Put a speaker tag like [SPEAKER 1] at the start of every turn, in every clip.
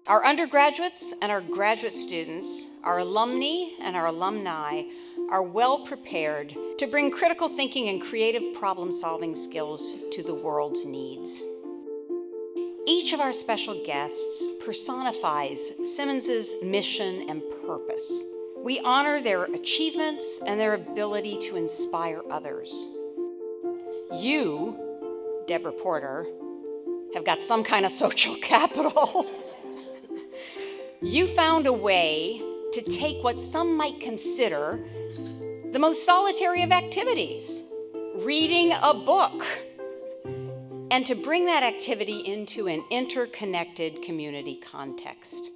[SPEAKER 1] Our undergraduates and our graduate students, our alumni and our alumni are well prepared to bring critical thinking and creative problem-solving skills to the world's needs. Each of our special guests personifies Simmons's mission and purpose. We honor their achievements and their ability to inspire others. You, Deborah Porter, have got some kind of social capital. You found a way to take what some might consider the most solitary of activities, reading a book, and to bring that activity into an interconnected community context.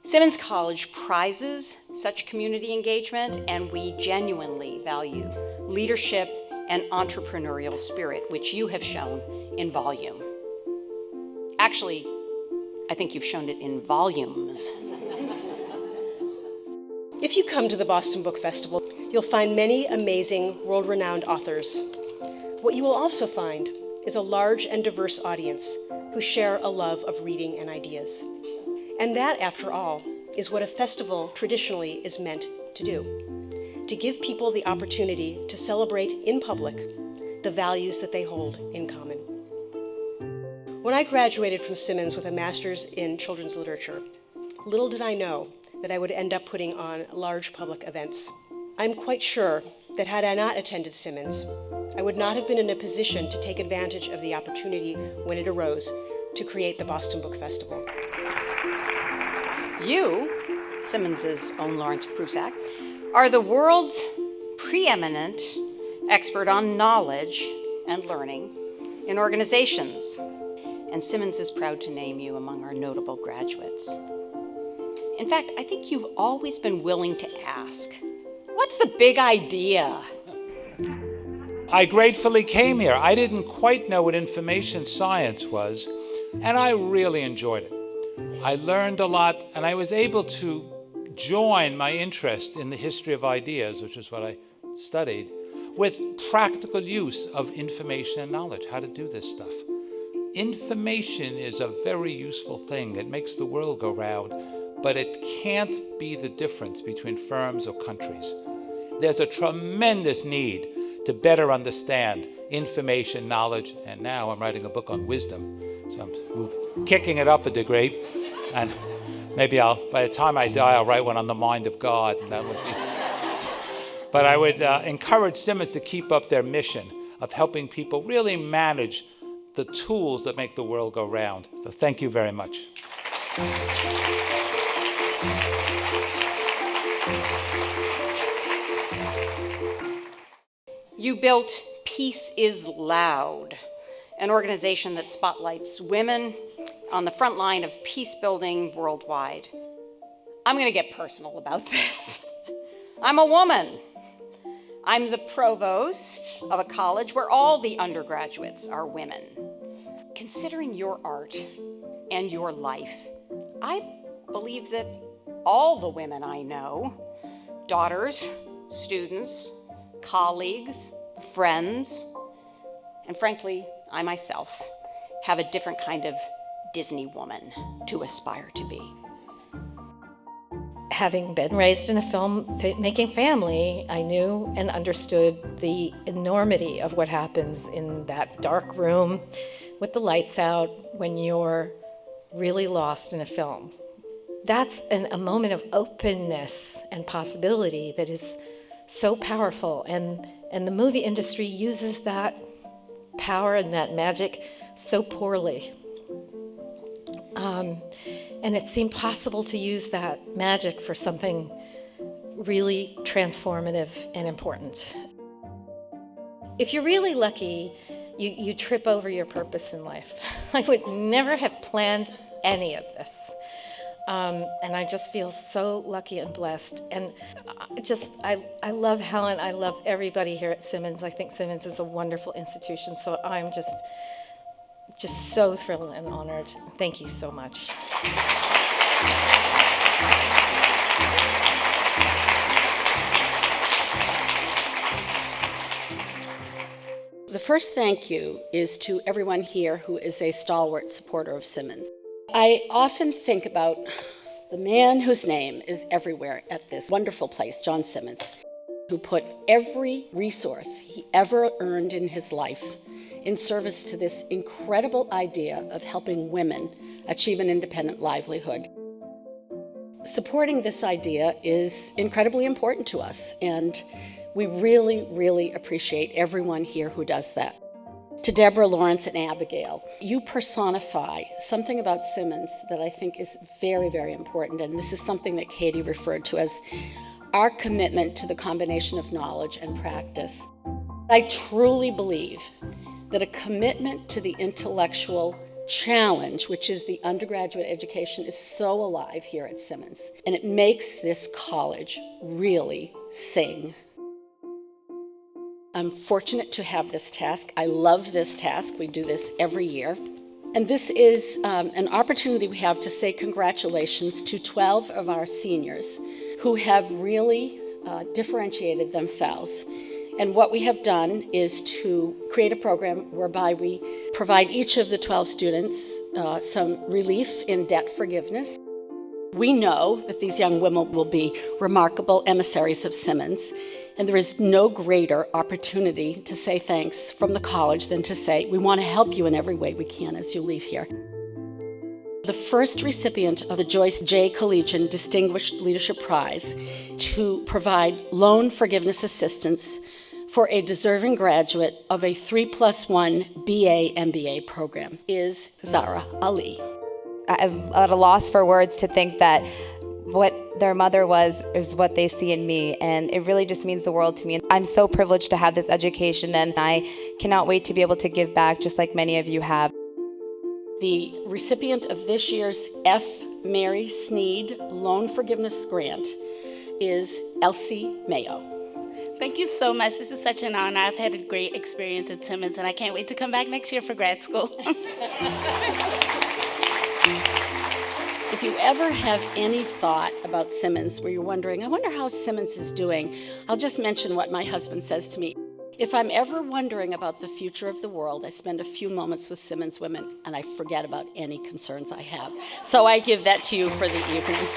[SPEAKER 1] Simmons College prizes such community engagement, and we genuinely value leadership and entrepreneurial spirit, which you have shown in volume. Actually, I think you've shown it in volumes.
[SPEAKER 2] If you come to the Boston Book Festival, you'll find many amazing, world-renowned authors. What you will also find is a large and diverse audience who share a love of reading and ideas. And that, after all, is what a festival traditionally is meant to do: to give people the opportunity to celebrate in public the values that they hold in common. When I graduated from Simmons with a master's in children's literature, little did I know that I would end up putting on large public events. I'm quite sure that had I not attended Simmons, I would not have been in a position to take advantage of the opportunity when it arose to create the Boston Book Festival.
[SPEAKER 1] You, Simmons's own Laurence Prusak, are the world's preeminent expert on knowledge and learning in organizations. And Simmons is proud to name you among our notable graduates. In fact, I think you've always been willing to ask, what's the big idea?
[SPEAKER 3] I gratefully came here. I didn't quite know what information science was, and I really enjoyed it. I learned a lot, and I was able to join my interest in the history of ideas, which is what I studied, with practical use of information and knowledge, how to do this stuff. Information is a very useful thing. It makes the world go round, but it can't be the difference between firms or countries. There's a tremendous need to better understand information, knowledge, and now I'm writing a book on wisdom, so I'm kicking it up a degree, and maybe by the time I die, I'll write one on the mind of God, and that would be. But I would encourage Simmons to keep up their mission of helping people really manage the tools that make the world go round. So thank you very much.
[SPEAKER 1] You built Peace is Loud, an organization that spotlights women on the front line of peace building worldwide. I'm going to get personal about this. I'm a woman. I'm the provost of a college where all the undergraduates are women. Considering your art and your life, I believe that all the women I know, daughters, students, colleagues, friends, and frankly, I myself, have a different kind of Disney woman to aspire to be.
[SPEAKER 4] Having been raised in a film-making family, I knew and understood the enormity of what happens in that dark room with the lights out when you're really lost in a film. That's a moment of openness and possibility that is so powerful, and the movie industry uses that power and that magic so poorly. And it seemed possible to use that magic for something really transformative and important. If you're really lucky, you trip over your purpose in life. I would never have planned any of this. And I just feel so lucky and blessed. And I love Helen. I love everybody here at Simmons. I think Simmons is a wonderful institution. So I'm just so thrilled and honored. Thank you so much.
[SPEAKER 5] The first thank you is to everyone here who is a stalwart supporter of Simmons. I often think about the man whose name is everywhere at this wonderful place, John Simmons, who put every resource he ever earned in his life in service to this incredible idea of helping women achieve an independent livelihood. Supporting this idea is incredibly important to us, and we really, really appreciate everyone here who does that. To Deborah, Laurence, and Abigail, you personify something about Simmons that I think is very, very important, and this is something that Katie referred to as our commitment to the combination of knowledge and practice. I truly believe that a commitment to the intellectual challenge, which is the undergraduate education, is so alive here at Simmons, and it makes this college really sing. I'm fortunate to have this task. I love this task. We do this every year. And this is an opportunity we have to say congratulations to 12 of our seniors who have really differentiated themselves. And what we have done is to create a program whereby we provide each of the 12 students some relief in debt forgiveness. We know that these young women will be remarkable emissaries of Simmons, and there is no greater opportunity to say thanks from the college than to say, we want to help you in every way we can as you leave here. The first recipient of the Joyce J. Collegian Distinguished Leadership Prize to provide loan forgiveness assistance for a deserving graduate of a 3+1 BA/MBA program is Zara Ali.
[SPEAKER 6] I'm at a loss for words to think that what their mother was is what they see in me, and it really just means the world to me. I'm so privileged to have this education, and I cannot wait to be able to give back just like many of you have.
[SPEAKER 5] The recipient of this year's F. Mary Sneed Loan Forgiveness Grant is Elsie Mayo.
[SPEAKER 7] Thank you so much. This is such an honor. I've had a great experience at Simmons, and I can't wait to come back next year for grad school.
[SPEAKER 5] If you ever have any thought about Simmons where you're wondering, I wonder how Simmons is doing, I'll just mention what my husband says to me. If I'm ever wondering about the future of the world, I spend a few moments with Simmons women and I forget about any concerns I have. So I give that to you for the evening.